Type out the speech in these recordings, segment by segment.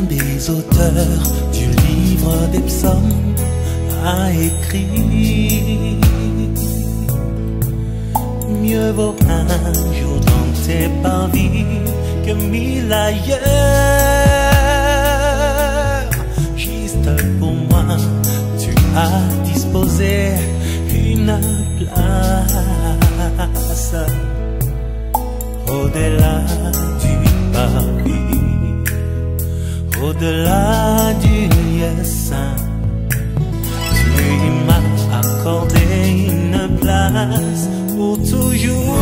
L'un des auteurs du livre des psaumes a écrit: mieux vaut un jour dans tes parvis que 1000 ailleurs. Juste pour moi, tu as disposé une place au-delà du parvis, au-delà du lieu saint. Tu m'as accordé une place pour toujours.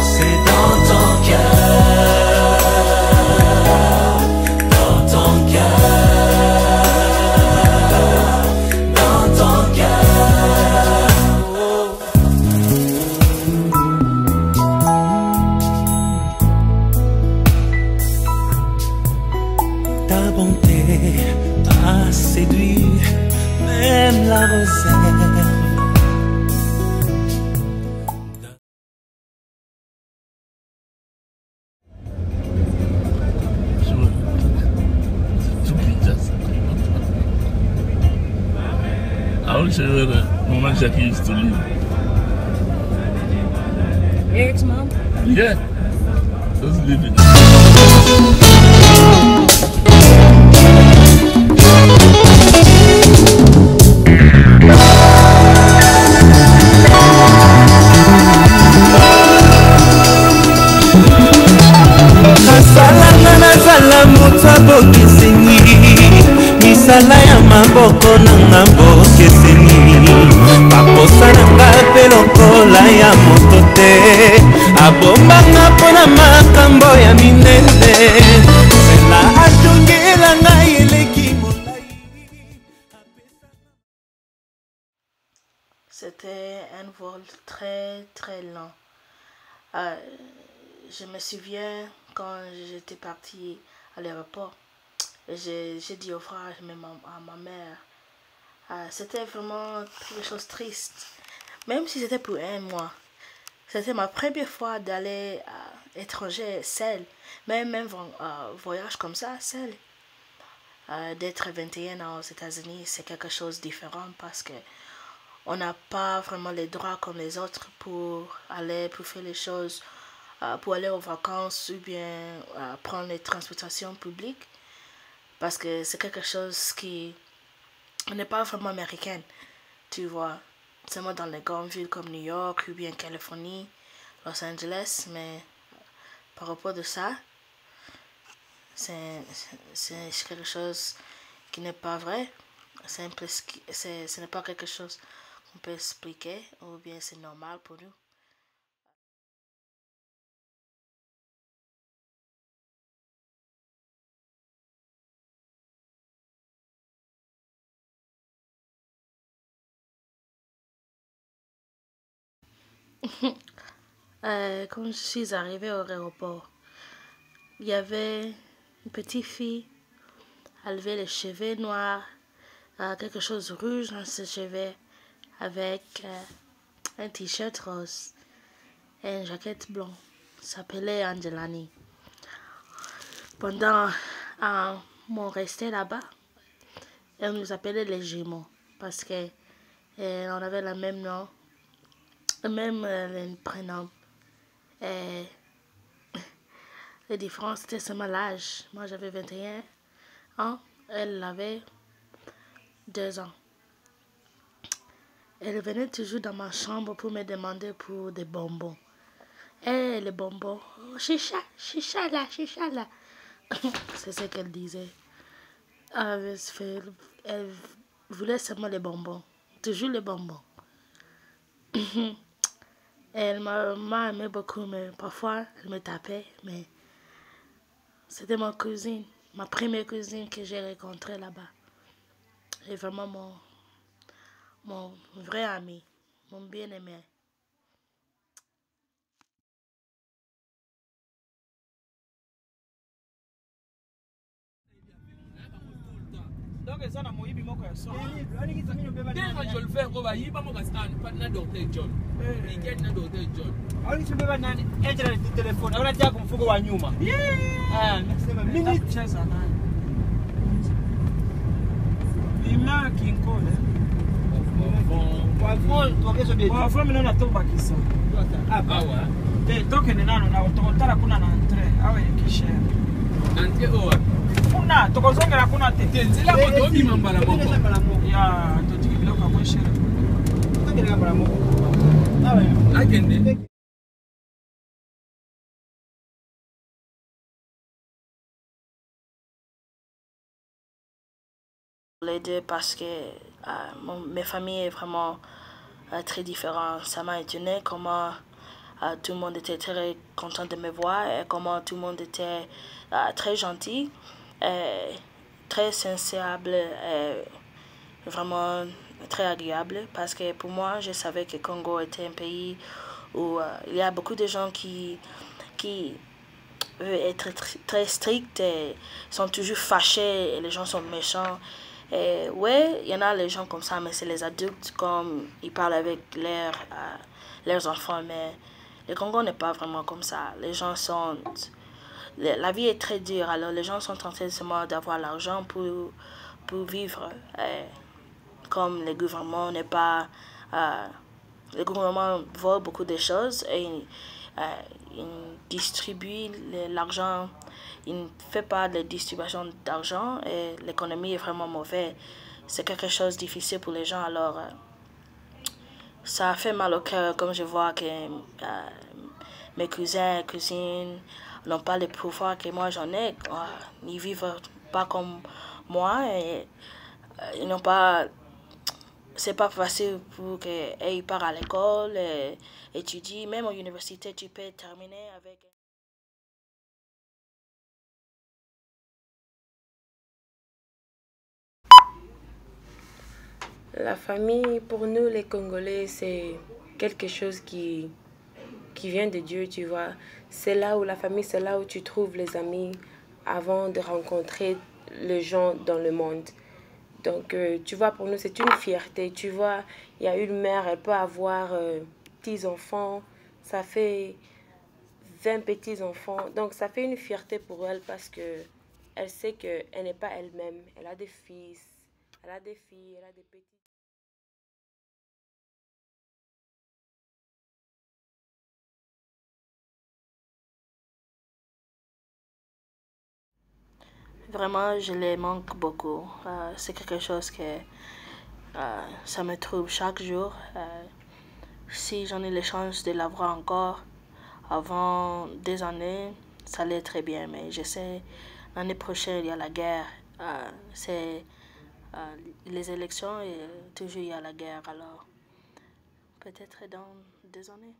C'est dans ton cœur, dans ton cœur, dans ton cœur. Ta bonté a séduit même la réserve. I wish I were the Mama Jackie used to live. Eric's mom? Yeah, just living. Asalanga nazala moto abokeseni, misala ya maboko nanga bokeseni, baposa nanga mpe lokola ya moto te, abombanga mpona makambo ya minene, nzela atongela ngai eleki molai. C'était un vol très lent. Je me souviens quand j'étais partie à l'aéroport, j'ai dit au frère et à ma mère, c'était vraiment quelque chose de triste. Même si c'était pour un mois, c'était ma première fois d'aller à l'étranger seule, même voyage comme ça, seule. D'être 21 ans aux États-Unis, c'est quelque chose de différent parce que on n'a pas vraiment les droits comme les autres pour faire les choses, pour aller aux vacances ou bien prendre les transportations publiques, parce que c'est quelque chose qui n'est pas vraiment américain, tu vois, seulement dans les grandes villes comme New York ou bien Californie, Los Angeles, mais par rapport de ça, c'est quelque chose qui n'est pas vrai, ce n'est pas quelque chose qu'on peut expliquer ou bien c'est normal pour nous. Quand je suis arrivée au aéroport, il y avait une petite fille, elle avait les cheveux noirs, quelque chose de rouge dans ses cheveux, avec un t-shirt rose et une jaquette blonde. S'appelait Angelani. Pendant mon resté là-bas, elle nous appelait les jumeaux parce que on avait le même nom, même prénom. Et la différence c'était seulement l'âge. Moi j'avais 21 ans, elle avait 2 ans. Elle venait toujours dans ma chambre pour me demander pour des bonbons. Et les bonbons, oh, chicha, chicha là, chicha là. C'est ce qu'elle disait. Elle voulait seulement les bonbons, toujours les bonbons. Elle m'a aimé beaucoup, mais parfois elle me tapait. Mais c'était ma cousine, ma première cousine que j'ai rencontrée là-bas. Et vraiment mon vrai ami, mon bien-aimé. Donc ça na moyibi moko ya son. Déjà je le fais ko ba yiba mo gaskan pas na docteur John. Weekend na docteur John. Awali chibeba nani internet ni telefone. Awala jago mfuko wa nyuma. Nasema minute cheza nani. Lima kinkole. Wafon tuongezo bia. Wafon mimi naona tomba kisa. Awa. Toke ni nano na utokotara kuna na entre awe kisha. Ante owa. Kuna tokozongera kuna te. Tenzela ko to bi mambala moko. Ya to tiki biloko mweshere. Tokera mbala moko. Awe. Agende. Les deux parce que mes familles est vraiment très différentes. Ça m'a étonné comment tout le monde était très content de me voir et comment tout le monde était très gentil, très sensible, vraiment très agréable parce que pour moi, je savais que le Congo était un pays où il y a beaucoup de gens qui veulent être très stricts et sont toujours fâchés et les gens sont méchants. Et ouais, il y en a les gens comme ça, mais c'est les adultes comme ils parlent avec leurs enfants, mais le Congo n'est pas vraiment comme ça. Les gens sont... La vie est très dure, alors les gens sont en train seulement d'avoir l'argent pour vivre. Et comme le gouvernement n'est pas... le gouvernement vole beaucoup de choses et il distribue l'argent. Il ne fait pas de distribution d'argent et l'économie est vraiment mauvaise. C'est quelque chose de difficile pour les gens, alors ça fait mal au cœur comme je vois que mes cousins et cousines n'ont pas le pouvoir que moi j'en ai. Ils ne vivent pas comme moi et ils n'ont pas... C'est pas facile pour qu'ils partent à l'école et étudient. Même à l'université, tu peux terminer avec... La famille, pour nous les Congolais, c'est quelque chose qui vient de Dieu, tu vois. C'est là où la famille, c'est là où tu trouves les amis avant de rencontrer les gens dans le monde. Donc, tu vois, pour nous, c'est une fierté. Tu vois, il y a une mère, elle peut avoir petits-enfants. Ça fait 20 petits-enfants. Donc, ça fait une fierté pour elle parce que elle sait qu'elle n'est pas elle-même. Elle a des fils, elle a des filles, elle a des petits. Vraiment, je les manque beaucoup. C'est quelque chose que ça me trouble chaque jour. Si j'en ai la chance de l'avoir encore avant des années, ça allait très bien. Mais je sais, l'année prochaine, il y a la guerre. C'est les élections et toujours il y a la guerre. Alors, peut-être dans 2 années.